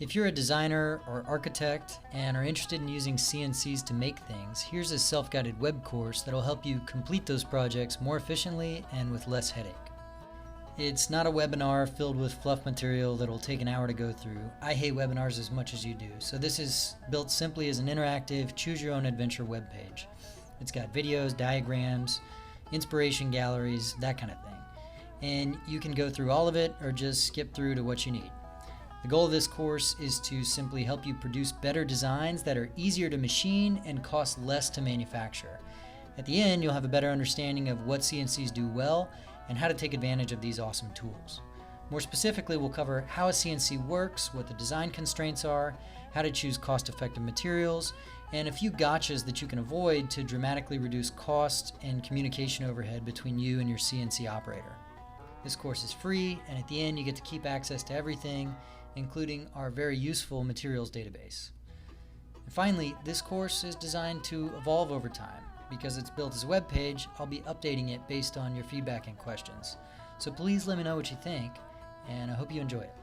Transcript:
If you're a designer or architect and are interested in using CNCs to make things, here's a self-guided web course that'll help you complete those projects more efficiently and with less headache. It's not a webinar filled with fluff material that'll take an hour to go through. I hate webinars as much as you do, so this is built simply as an interactive, choose-your-own-adventure webpage. It's got videos, diagrams, inspiration galleries, that kind of thing. And you can go through all of it or just skip through to what you need. The goal of this course is to simply help you produce better designs that are easier to machine and cost less to manufacture. At the end, you'll have a better understanding of what CNCs do well and how to take advantage of these awesome tools. More specifically, we'll cover how a CNC works, what the design constraints are, how to choose cost-effective materials, and a few gotchas that you can avoid to dramatically reduce cost and communication overhead between you and your CNC operator. This course is free, and at the end you get to keep access to everything, including our very useful materials database. And finally, this course is designed to evolve over time. Because it's built as a web page, I'll be updating it based on your feedback and questions. So please let me know what you think, and I hope you enjoy it.